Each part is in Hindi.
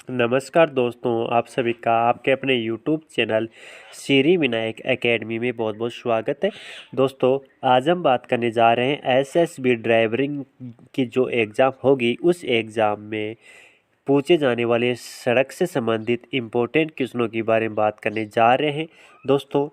नमस्कार दोस्तों, आप सभी का आपके अपने YouTube channel Shri Vinayak academy में बहुत बहुत स्वागत है। दोस्तों, आज हम बात करने जा रहे हैं एसएसबी ड्राइवरिंग की जो एग्ज़ाम होगी उस एग्ज़ाम में पूछे जाने वाले सड़क से संबंधित इम्पोर्टेंट क्वेश्चनों के बारे में बात करने जा रहे हैं। दोस्तों,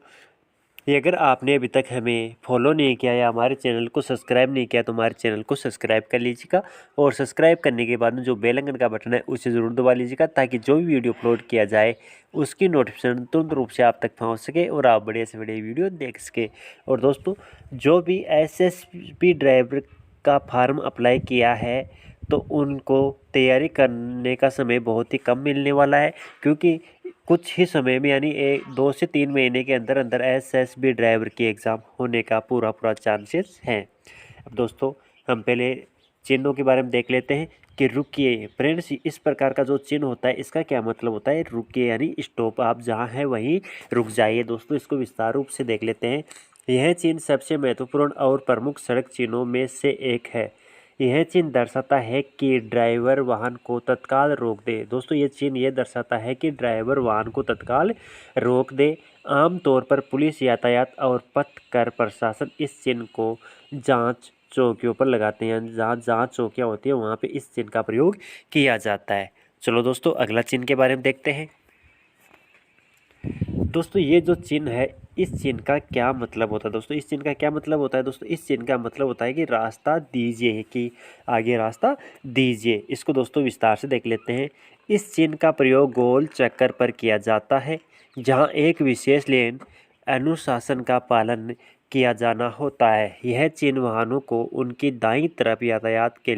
ये अगर आपने अभी तक हमें फॉलो नहीं किया या हमारे चैनल को सब्सक्राइब नहीं किया तो हमारे चैनल को सब्सक्राइब कर लीजिएगा और सब्सक्राइब करने के बाद में जो बेल आइकन का बटन है उसे ज़रूर दबा लीजिएगा ताकि जो भी वीडियो अपलोड किया जाए उसकी नोटिफिकेशन तुरंत रूप से आप तक पहुंच सके और आप बड़े से बड़े वीडियो देख सके। और दोस्तों, जो भी एसएसबी ड्राइवर का फार्म अप्लाई किया है तो उनको तैयारी करने का समय बहुत ही कम मिलने वाला है, क्योंकि कुछ ही समय में यानी 2 से 3 महीने के अंदर अंदर एसएसबी ड्राइवर की एग्ज़ाम होने का पूरा चांसेस हैं। अब दोस्तों, हम पहले चिन्हों के बारे में देख लेते हैं कि रुकिए। फ्रेंड्स, इस प्रकार का जो चिन्ह होता है इसका क्या मतलब होता है? रुकिए यानी स्टॉप, आप जहाँ हैं वहीं रुक जाइए। दोस्तों, इसको विस्तार रूप से देख लेते हैं। यह चिन्ह सबसे महत्वपूर्ण और प्रमुख सड़क चिन्हों में से एक है। यह चिन्ह दर्शाता है कि ड्राइवर वाहन को तत्काल रोक दे। दोस्तों, ये चिन्ह ये दर्शाता है कि ड्राइवर वाहन को तत्काल रोक दे। आमतौर पर पुलिस, यातायात और पथ कर प्रशासन इस चिन्ह को जांच चौकियों पर लगाते हैं। जहाँ जांच चौकियाँ होती है वहाँ पे इस चिन्ह का प्रयोग किया जाता है। चलो दोस्तों, अगला चिन्ह के बारे में देखते हैं। दोस्तों, ये जो चिन्ह है इस चिन्ह का क्या मतलब होता है? दोस्तों, इस चिन्ह का क्या मतलब होता है? दोस्तों, इस चिन्ह का मतलब होता है कि रास्ता दीजिए, कि आगे रास्ता दीजिए। इसको दोस्तों विस्तार से देख लेते हैं। इस चिन्ह का प्रयोग गोल चक्कर पर किया जाता है जहां एक विशेष लेन अनुशासन का पालन किया जाना होता है। यह चिन्ह वाहनों को उनकी दाईं तरफ यातायात के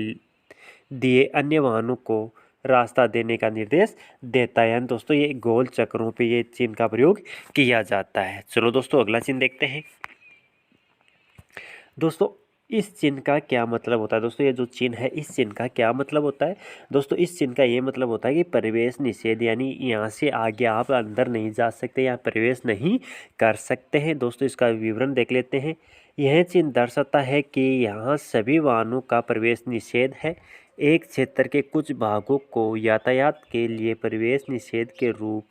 दिए अन्य वाहनों को रास्ता देने का निर्देश देता है। दोस्तों, ये गोल चक्रों पे ये चिन्ह का प्रयोग किया जाता है। चलो दोस्तों, अगला चिन्ह देखते हैं। दोस्तों, इस चिन्ह का क्या मतलब होता है? दोस्तों, ये जो चिन्ह है इस चिन्ह का क्या मतलब होता है? दोस्तों, इस चिन्ह का ये मतलब होता है कि प्रवेश निषेध, यानी यहाँ से आगे आप अंदर नहीं जा सकते या प्रवेश नहीं कर सकते हैं। दोस्तों, इसका विवरण देख लेते हैं। यह चिन्ह दर्शाता है कि यहाँ सभी वाहनों का प्रवेश निषेध है। एक क्षेत्र के कुछ भागों को यातायात के लिए प्रवेश निषेध के रूप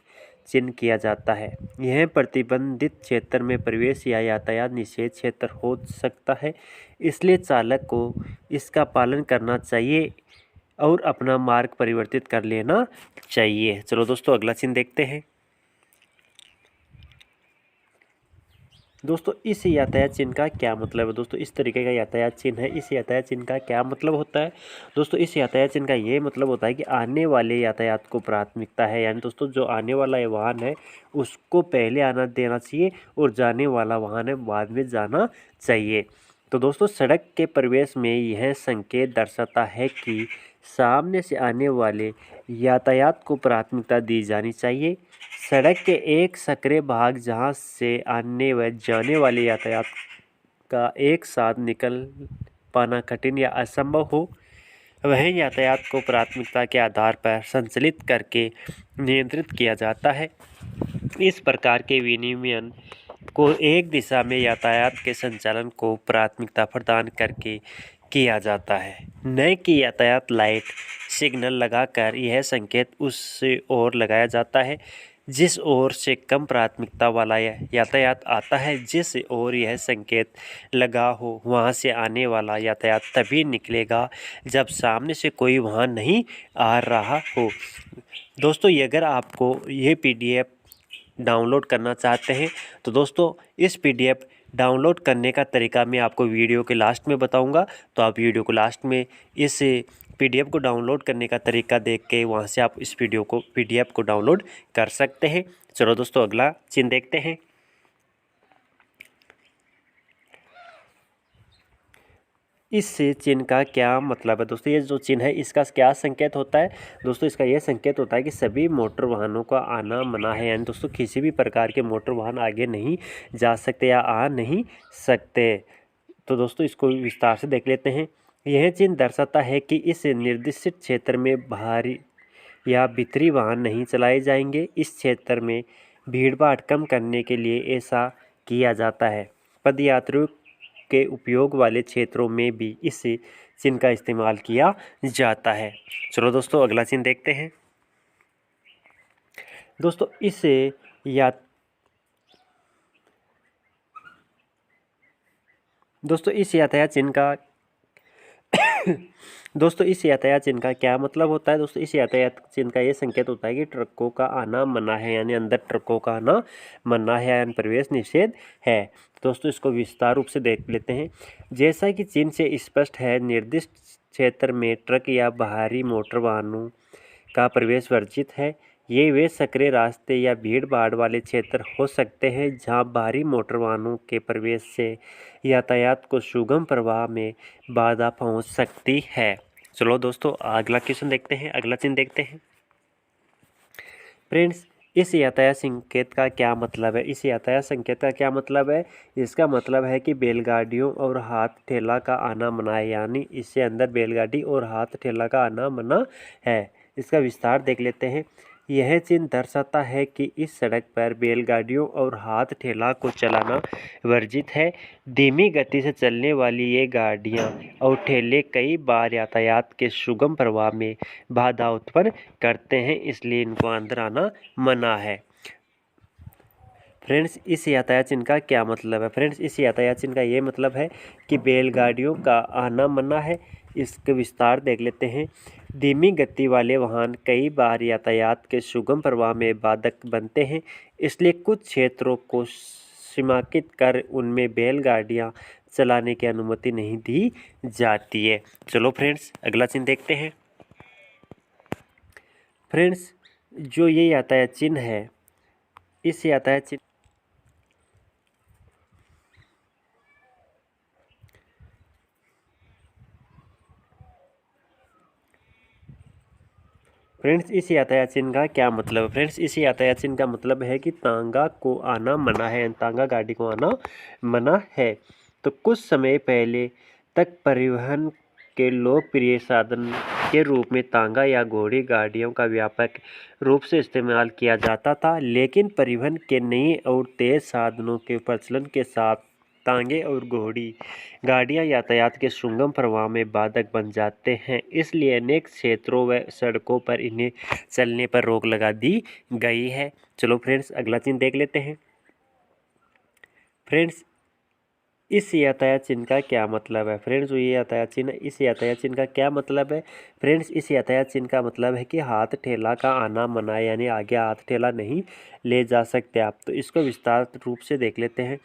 चिन्ह किया जाता है। यह प्रतिबंधित क्षेत्र में प्रवेश या यातायात निषेध क्षेत्र हो सकता है, इसलिए चालक को इसका पालन करना चाहिए और अपना मार्ग परिवर्तित कर लेना चाहिए। चलो दोस्तों, अगला चिन्ह देखते हैं। दोस्तों, इस यातायात चिन्ह का क्या मतलब है? दोस्तों, इस तरीके का यातायात चिन्ह है, इस यातायात चिन्ह का क्या मतलब होता है? दोस्तों, इस यातायात चिन्ह का ये मतलब होता है कि आने वाले यातायात को प्राथमिकता है, यानी दोस्तों जो आने वाला ये वाहन है उसको पहले आना देना चाहिए और जाने वाला वाहन है बाद में जाना चाहिए। तो दोस्तों, सड़क के प्रवेश में यह संकेत दर्शाता है कि सामने से आने वाले यातायात को प्राथमिकता दी जानी चाहिए। सड़क के एक संकरे भाग जहां से आने व जाने वाले यातायात का एक साथ निकल पाना कठिन या असंभव हो, वह यातायात को प्राथमिकता के आधार पर संचालित करके नियंत्रित किया जाता है। इस प्रकार के विनियमन को एक दिशा में यातायात के संचालन को प्राथमिकता प्रदान करके किया जाता है, न कि यातायात लाइट सिग्नल लगाकर। यह संकेत उस ओर लगाया जाता है जिस ओर से कम प्राथमिकता वाला यातायात आता है। जिस ओर यह संकेत लगा हो वहां से आने वाला यातायात तभी निकलेगा जब सामने से कोई वाहन नहीं आ रहा हो। दोस्तों, ये अगर आपको ये पीडीएफ डाउनलोड करना चाहते हैं तो दोस्तों इस पीडीएफ डाउनलोड करने का तरीका मैं आपको वीडियो के लास्ट में बताऊंगा, तो आप वीडियो को लास्ट में इस पीडीएफ को डाउनलोड करने का तरीका देख के वहां से आप इस पीडीएफ को डाउनलोड कर सकते हैं। चलो दोस्तों, अगला चिन्ह देखते हैं। इस चिन्ह का क्या मतलब है? दोस्तों, ये जो चिन्ह है इसका क्या संकेत होता है? दोस्तों, इसका यह संकेत होता है कि सभी मोटर वाहनों का आना मना है, यानी दोस्तों किसी भी प्रकार के मोटर वाहन आगे नहीं जा सकते या आ नहीं सकते। तो दोस्तों, इसको विस्तार से देख लेते हैं। यह चिन्ह दर्शाता है कि इस निर्दिष्ट क्षेत्र में भारी या भीतरी वाहन नहीं चलाए जाएंगे। इस क्षेत्र में भीड़भाड़ कम करने के लिए ऐसा किया जाता है। पदयात्रियों के उपयोग वाले क्षेत्रों में भी इस चिन्ह का इस्तेमाल किया जाता है। चलो दोस्तों, अगला चिन्ह देखते हैं। दोस्तों या दोस्तों इस यातायात चिन्ह का दोस्तों इस यातायात चिन्ह का क्या मतलब होता है? दोस्तों इस यातायात चिन्ह का ये संकेत होता है कि ट्रकों का आना मना है, यानी अंदर ट्रकों का आना मना है, यानी प्रवेश निषेध है। दोस्तों इसको विस्तार रूप से देख लेते हैं। जैसा कि चिन्ह से स्पष्ट है, निर्दिष्ट क्षेत्र में ट्रक या बाहरी मोटर वाहनों का प्रवेश वर्जित है। ये वे संकरे रास्ते या भीड़ भाड़ वाले क्षेत्र हो सकते हैं जहां बाहरी मोटर वाहनों के प्रवेश से यातायात को सुगम प्रवाह में बाधा पहुंच सकती है। चलो दोस्तों अगला क्वेश्चन देखते हैं, अगला चिन्ह देखते हैं। फ्रेंड्स इस यातायात संकेत का क्या मतलब है? इस यातायात संकेत का क्या मतलब है? इसका मतलब है कि बैलगाड़ियों और हाथ ठेला का आना मना है, यानी इससे अंदर बैलगाड़ी और हाथ ठेला का आना मना है। इसका विस्तार देख लेते हैं। यह चिन्ह दर्शाता है कि इस सड़क पर बैलगाड़ियों और हाथ ठेला को चलाना वर्जित है। धीमी गति से चलने वाली ये गाड़ियाँ और ठेले कई बार यातायात के सुगम प्रवाह में बाधा उत्पन्न करते हैं, इसलिए इनको अंदर आना मना है। फ्रेंड्स इस यातायात चिन्ह का क्या मतलब है? फ्रेंड्स इस यातायात चिन्ह का ये मतलब है कि बैलगाड़ियों का आना मना है। इसके विस्तार देख लेते हैं। धीमी गति वाले वाहन कई बार यातायात के सुगम प्रवाह में बाधक बनते हैं, इसलिए कुछ क्षेत्रों को सीमांकित कर उनमें बैलगाड़ियां चलाने की अनुमति नहीं दी जाती है। चलो फ्रेंड्स अगला चिन्ह देखते हैं। फ्रेंड्स जो ये यातायात चिन्ह है, इस यातायात चिन्ह फ्रेंड्स इस यातायात चिन्ह का क्या मतलब है? फ्रेंड्स इस यातायात चिन्ह का मतलब है कि तांगा को आना मना है, तांगा गाड़ी को आना मना है। तो कुछ समय पहले तक परिवहन के लोकप्रिय साधन के रूप में तांगा या घोड़ी गाड़ियों का व्यापक रूप से इस्तेमाल किया जाता था, लेकिन परिवहन के नए और तेज साधनों के प्रचलन के साथ तांगे और घोड़ी गाड़ियां यातायात के सुगम प्रवाह में बाधक बन जाते हैं, इसलिए अनेक क्षेत्रों व सड़कों पर इन्हें चलने पर रोक लगा दी गई है। चलो फ्रेंड्स अगला चिन्ह देख लेते हैं। फ्रेंड्स इस यातायात चिन्ह का क्या मतलब है? फ्रेंड्स ये यातायात चिन्ह, इस यातायात चिन्ह का क्या मतलब है? फ्रेंड्स इस यातायात चिन्ह का मतलब है कि हाथ ठेला का आना मना है, यानी आगे हाथ ठेला नहीं ले जा सकते आप। तो इसको विस्तार रूप से देख लेते हैं।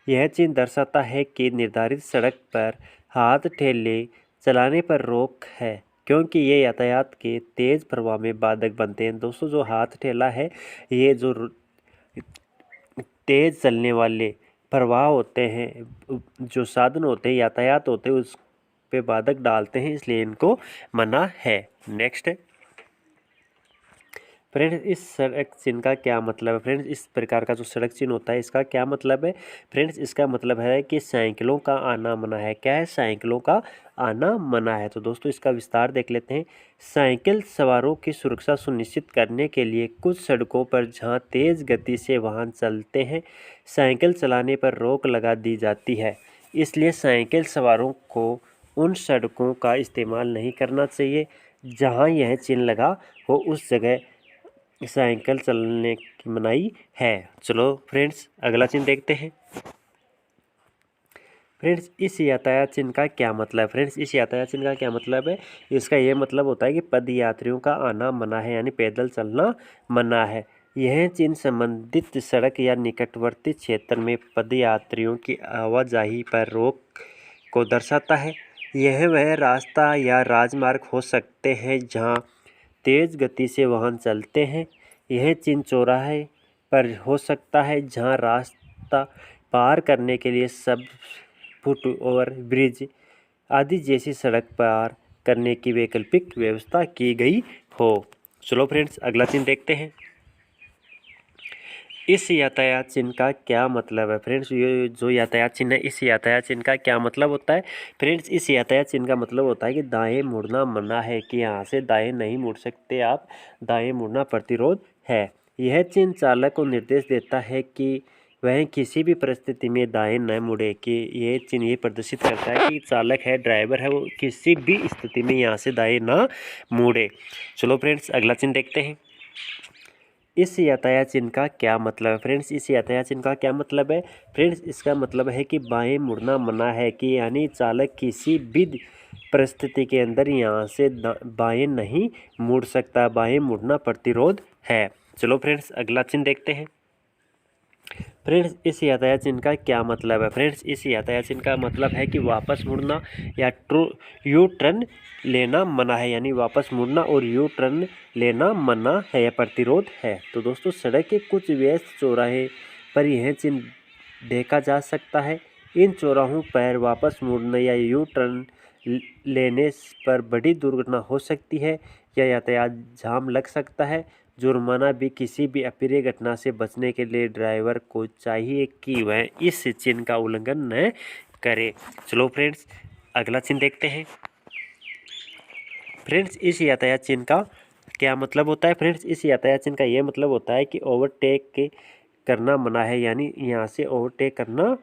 यह चिन्ह दर्शाता है कि निर्धारित सड़क पर हाथ ठेले चलाने पर रोक है, क्योंकि ये यातायात के तेज प्रवाह में बाधक बनते हैं। दोस्तों जो हाथ ठेला है, ये जो तेज चलने वाले प्रवाह होते हैं, जो साधन होते हैं, यातायात होते हैं, उस पे बाधक डालते हैं, इसलिए इनको मना है। नेक्स्ट फ्रेंड्स इस सड़क चिन्ह का क्या मतलब है? फ्रेंड्स इस प्रकार का जो सड़क चिन्ह होता है, इसका क्या मतलब है? फ्रेंड्स इसका मतलब है कि साइकिलों का आना मना है। क्या है? साइकिलों का आना मना है। तो दोस्तों इसका विस्तार देख लेते हैं। साइकिल सवारों की सुरक्षा सुनिश्चित करने के लिए कुछ सड़कों पर जहां तेज गति से वाहन चलते हैं, साइकिल चलाने पर रोक लगा दी जाती है। इसलिए साइकिल सवारों को उन सड़कों का इस्तेमाल नहीं करना चाहिए जहां यह चिन्ह लगा हो, उस जगह साइकिल चलने की मनाही है। चलो फ्रेंड्स अगला चिन्ह देखते हैं। फ्रेंड्स इस यातायात चिन्ह का क्या मतलब है? फ्रेंड्स इस यातायात चिन्ह का क्या मतलब है? इसका ये मतलब होता है कि पद यात्रियों का आना मना है, यानी पैदल चलना मना है। यह चिन्ह संबंधित सड़क या निकटवर्ती क्षेत्र में पद यात्रियों की आवाजाही पर रोक को दर्शाता है। यह वह रास्ता या राजमार्ग हो सकते हैं जहाँ तेज गति से वाहन चलते हैं। यह चिन्ह चौराहे पर हो सकता है जहाँ रास्ता पार करने के लिए सब फुट ओवर ब्रिज आदि जैसी सड़क पार करने की वैकल्पिक व्यवस्था की गई हो। चलो फ्रेंड्स अगला चिन्ह देखते हैं। इस यातायात चिन्ह का क्या मतलब है? फ्रेंड्स ये जो यातायात चिन्ह है, इस यातायात चिन्ह का क्या मतलब होता है? फ्रेंड्स इस यातायात चिन्ह का मतलब होता है कि दाएं मुड़ना मना है, कि यहाँ से दाएं नहीं मुड़ सकते आप, दाएं मुड़ना प्रतिरोध है। यह चिन्ह चालक को निर्देश देता है कि वह किसी भी परिस्थिति में दाएं न मुड़े, कि ये चिन्ह ये प्रदर्शित करता है कि चालक है, ड्राइवर है, वो किसी भी स्थिति में यहाँ से दाएं ना मुड़े। चलो फ्रेंड्स अगला चिन्ह देखते हैं। इस यातायात चिन्ह का क्या मतलब है फ्रेंड्स? इस यातायात चिन्ह का क्या मतलब है फ्रेंड्स? इसका मतलब है कि बाएं मुड़ना मना है, कि यानी चालक किसी भी परिस्थिति के अंदर यहाँ से बाएं नहीं मुड़ सकता, बाएं मुड़ना प्रतिरोध है। चलो फ्रेंड्स अगला चिन्ह देखते हैं। फ्रेंड्स इस यातायात चिन्ह का क्या मतलब है? फ्रेंड्स इस यातायात चिन्ह का मतलब है कि वापस मुड़ना या यू टर्न लेना मना है, यानी वापस मुड़ना और यू टर्न लेना मना है या प्रतिरोध है। तो दोस्तों सड़क के कुछ व्यस्त चौराहे पर यह चिन्ह देखा जा सकता है। इन चौराहों पर वापस मुड़ने या यू टर्न लेने पर बड़ी दुर्घटना हो सकती है या यातायात जाम लग सकता है। जुर्माना भी। किसी भी अप्रिय घटना से बचने के लिए ड्राइवर को चाहिए कि वह इस चिन्ह का उल्लंघन न करे। चलो फ्रेंड्स अगला चिन्ह देखते हैं। फ्रेंड्स इस यातायात चिन्ह का क्या मतलब होता है? फ्रेंड्स इस यातायात चिन्ह का यह मतलब होता है कि ओवरटेक के करना मना है, यानी यहाँ से ओवरटेक करना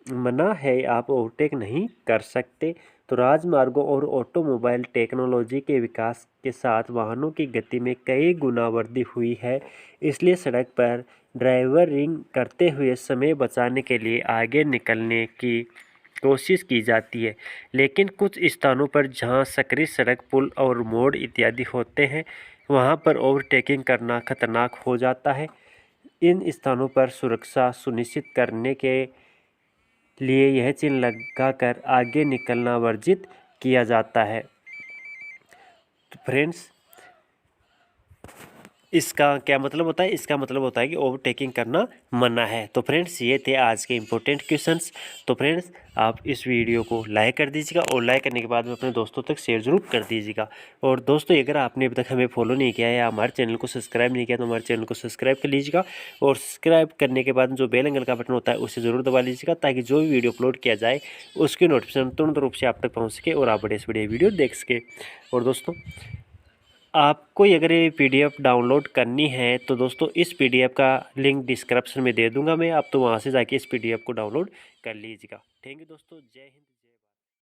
मना है, आप ओवरटेक नहीं कर सकते। तो राजमार्गों और ऑटोमोबाइल टेक्नोलॉजी के विकास के साथ वाहनों की गति में कई गुना वृद्धि हुई है, इसलिए सड़क पर ड्राइवरिंग करते हुए समय बचाने के लिए आगे निकलने की कोशिश की जाती है। लेकिन कुछ स्थानों पर जहां सकरी सड़क, पुल और मोड़ इत्यादि होते हैं, वहां पर ओवरटेकिंग करना खतरनाक हो जाता है। इन स्थानों पर सुरक्षा सुनिश्चित करने के लिए यह चिन्ह लगाकर आगे निकलना वर्जित किया जाता है। तो फ्रेंड्स इसका क्या मतलब होता है? इसका मतलब होता है कि ओवरटेकिंग करना मना है। तो फ्रेंड्स ये थे आज के इंपॉर्टेंट क्वेश्चंस। तो फ्रेंड्स आप इस वीडियो को लाइक कर दीजिएगा और लाइक करने के बाद में अपने दोस्तों तक शेयर जरूर कर दीजिएगा। और दोस्तों अगर आपने अभी तक हमें फॉलो नहीं किया है या हमारे चैनल को सब्सक्राइब नहीं किया तो हमारे चैनल को सब्सक्राइब कर लीजिएगा और सब्सक्राइब करने के बाद जो बेल आइकन का बटन होता है उसे ज़रूर दबा लीजिएगा, ताकि जो भी वीडियो अपलोड किया जाए उसकी नोटिफिकेशन तुरंत रूप से आप तक पहुँच सके और आप बड़े से बड़े वीडियो देख सके। और दोस्तों आपको अगर ये पीडीएफ डाउनलोड करनी है तो दोस्तों इस पीडीएफ का लिंक डिस्क्रिप्शन में दे दूंगा मैं, आप तो वहाँ से जाके इस पीडीएफ को डाउनलोड कर लीजिएगा। थैंक यू दोस्तों, जय हिंद।